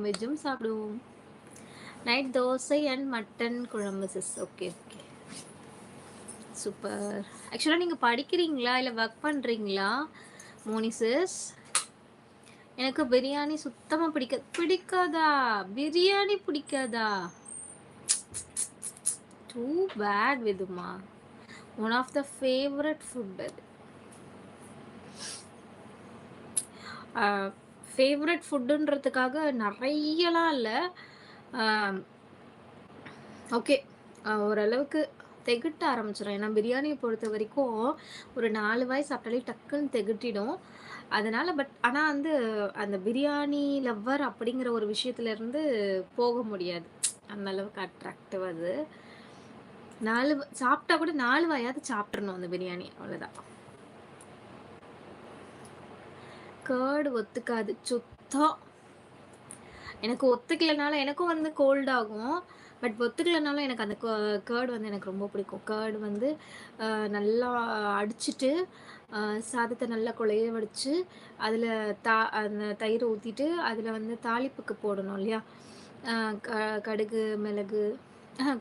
நான்வெஜ்ஜும் சாப்பிடுவோம். Night dosa and mutton குழம்பு sis. Okay okay, super. ஆக்சுவலாக நீங்கள் படிக்கிறீங்களா இல்லை ஒர்க் பண்ணுறீங்களா மோனி சிஸ்? எனக்கு பிரியாணி சுத்தமாக பிடிக்காதா? பிரியாணி பிடிக்காதா? டூ பேட் விதுமா. One of the favourite food அது. ஃபேவரட் ஃபுட்டுன்றதுக்காக நிறையலாம் இல்லை. ஓகே, ஓரளவுக்கு திகட்ட ஆரம்பிச்சிடும். ஏன்னா பிரியாணியை பொறுத்த வரைக்கும் ஒரு 4 வாய் சாப்பிட்டாலே டக்குன்னு திகட்டிடும். அதனால் ஆனால் வந்து அந்த பிரியாணி லவ்வர் அப்படிங்கிற ஒரு விஷயத்துலேருந்து போக முடியாது. அந்த அளவுக்கு அட்ராக்டிவ் அது. 4 சாப்பிட்டா கூட 4 வாயாவது சாப்பிட்றணும் அந்த பிரியாணி, அவ்வளோதான். கேர்டு ஒத்துக்காது சுத்தம். எனக்கு ஒத்துக்கலைனால எனக்கும் வந்து கோல்ட் ஆகும். பட் ஒத்துக்கலைனாலும் எனக்கு அந்த கேர்டு வந்து எனக்கு ரொம்ப பிடிக்கும். கேர்டு வந்து நல்லா அடிச்சுட்டு சாதத்தை நல்லா குழைய வடித்து அதில் அந்த தயிரை ஊற்றிட்டு அதில் வந்து தாளிப்புக்கு போடணும் இல்லையா? கடுகு மிளகு,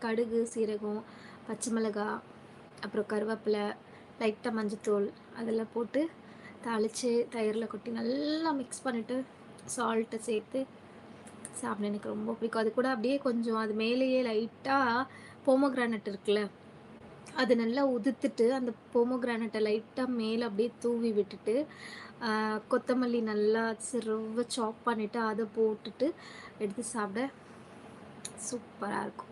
கடுகு சீரகம், பச்சை மிளகாய், அப்புறம் கருவேப்பிலை, லைட்டாக மஞ்சத்தூள் அதெல்லாம் போட்டு தாளித்து தயிரில் கொட்டி நல்லா மிக்ஸ் பண்ணிவிட்டு சால்ட்டை சேர்த்து சாப்பிட எனக்கு ரொம்ப பிடிக்கும். அது கூட அப்படியே கொஞ்சம் அது மேலேயே லைட்டாக போமோகிரானட் இருக்குல்ல, அது நல்லா உதுத்துட்டு அந்த போமோகிரானட்டை லைட்டாக மேலே அப்படியே தூவி விட்டுட்டு கொத்தமல்லி நல்லா சிறுவ சாப் பண்ணிவிட்டு அதை போட்டுட்டு எடுத்து சாப்பிட சூப்பராக இருக்கும்.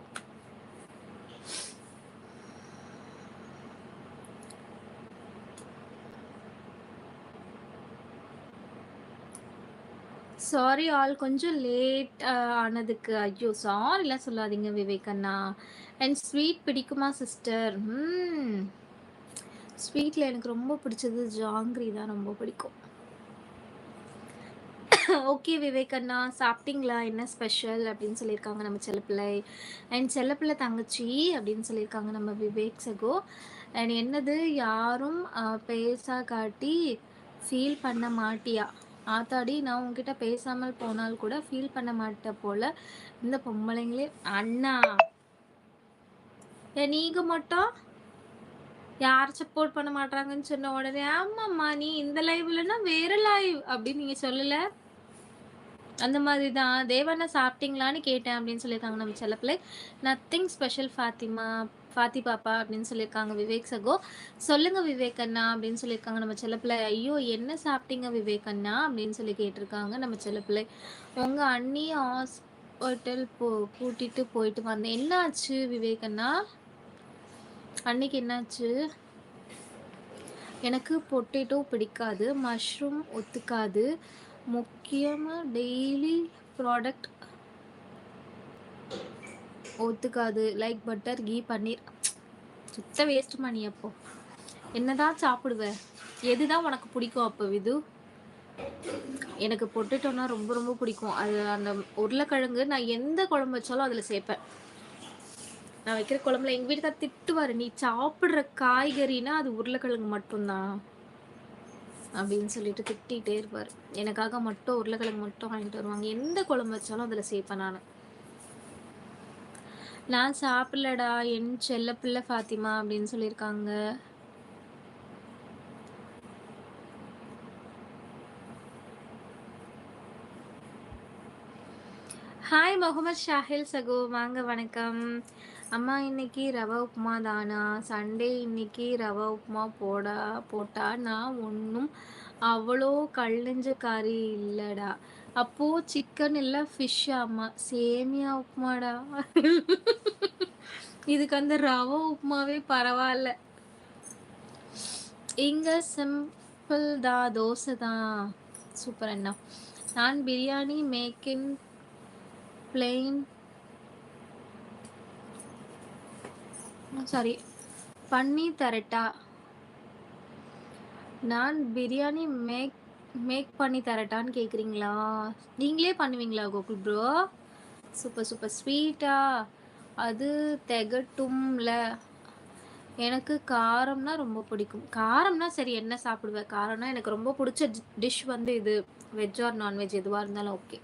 சாரி ஆல், கொஞ்சம் லேட் ஆனதுக்கு. ஐயோ சாரிலாம் சொல்லாதீங்க விவேக் அண்ணா. அண்ட் ஸ்வீட் பிடிக்குமா சிஸ்டர்? ஸ்வீட்டில் எனக்கு ரொம்ப பிடிச்சது ஜாங்கிரி தான் ரொம்ப பிடிக்கும். ஓகே விவேக் அண்ணா, சாப்பிட்டீங்களா? என்ன ஸ்பெஷல் அப்படின்னு சொல்லியிருக்காங்க நம்ம செல்லப்பிள்ளை. அண்ட் செல்லப்பிள்ளை தங்கச்சி அப்படின்னு சொல்லியிருக்காங்க நம்ம விவேக் சகோ. அண்ட் என்னது யாரும் பேசா காட்டி ஃபீல் பண்ண மாட்டியா? ஆத்தாடி, நான் உங்ககிட்ட பேசாமல் போனால் கூட ஃபீல் பண்ண மாட்டேன் போல இந்த பொம்பளைங்களே. அண்ணா நீங்க மட்டும் யார் சப்போர்ட் பண்ண மாட்டாங்கன்னு சொன்ன உடனே ஆமாம்மா நீ இந்த லைவ்லன்னா வேற லைவ் அப்படின்னு நீங்க சொல்லல. அந்த மாதிரி தான். தேவண்ணா சாப்பிட்டீங்களான்னு கேட்டேன் அப்படின்னு சொல்லியிருக்காங்க நம்ம செல்லப்பிள்ளை. நத்திங் ஸ்பெஷல் ஃபாத்தி பாப்பா அப்படின்னு சொல்லியிருக்காங்க விவேக் சகோ. சொல்லுங்க விவேக் அண்ணா அப்படின்னு சொல்லியிருக்காங்க நம்ம செல்லப்பிள்ளை. ஐயோ என்ன சாப்பிட்டீங்க விவேக் அண்ணா அப்படின்னு சொல்லி கேட்டிருக்காங்க நம்ம செல்லப்பிள்ளை. உங்க அண்ணி ஹாஸ்பிட்டல் கூட்டிட்டு போயிட்டு வந்தேன். என்னாச்சு விவேக் அண்ணா? அன்னைக்கு என்னாச்சு? எனக்கு பொட்டேட்டோ பிடிக்காது, மஷ்ரூம் ஒத்துக்காது, முக்கியமாக டெய்லி ப்ராடக்ட் ஒத்துக்காது, லைக் பட்டர் கீ பன்னீர். சுத்த வேஸ்ட்டுமா நீ. அப்போ என்னதான் சாப்பிடுவ? எதுதான் உனக்கு பிடிக்கும் அப்போ விது? எனக்கு பொட்டேட்டோனா ரொம்ப ரொம்ப பிடிக்கும். அது அந்த உருளைக்கிழங்கு நான் எந்த குழம்பு வச்சாலும் அதில் சேர்ப்பேன். நான் வைக்கிற குழம்புல எங்கள் வீட்டுக்கார் திட்டுவார், நீ சாப்பிட்ற காய்கறினா அது உருளைக்கிழங்கு மட்டும்தான் அப்படின்னு சொல்லிட்டு திட்டிகிட்டே இருப்பார். எனக்காக மட்டும் உருளைக்கிழங்கு மட்டும் வாங்கிட்டு வருவாங்க. எந்த குழம்பு வச்சாலும் அதில் சேர்ப்பேன் நான் சாப்பிடலடா என் செல்ல பிள்ளை ஃபாத்திமா அப்படின்னு சொல்லியிருக்காங்க. ஹாய் முகமது ஷாஹில் சகோ, வாங்க வணக்கம். அம்மா இன்னைக்கு ரவா உப்புமா தானா? சண்டே இன்னைக்கு ரவா உப்புமா போட்டா நான் ஒன்றும் அவ்வளோ கல்லஞ்சக்காரி இல்லைடா. அப்போ சிக்கன் இல்லை ஃபிஷ். அம்மா சேமியா உப்புமாடா. இதுக்கு அந்த ரவா உப்புமாவே பரவாயில்ல. இங்கே சிம்பிள் தான், தோசை தான். சூப்பர் அண்ணா. நான் பிரியாணி மேக்கிங் பிளெயின் பண்ணி தரட்டா? நான் பிரியாணி மேக் பண்ணி தரட்டான்னு கேட்குறீங்களா? நீங்களே பண்ணுவீங்களா கோகுல் ப்ரோ? Super super. ஸ்வீட்டா? அது திகட்டும்ல. எனக்கு காரம்னா ரொம்ப பிடிக்கும். காரம்னா சரி என்ன சாப்பிடுவேன்? காரம்னா எனக்கு ரொம்ப பிடிச்ச டிஷ் வந்து இது. வெஜ் ஆர் நான்வெஜ் எதுவாக இருந்தாலும் ஓகே.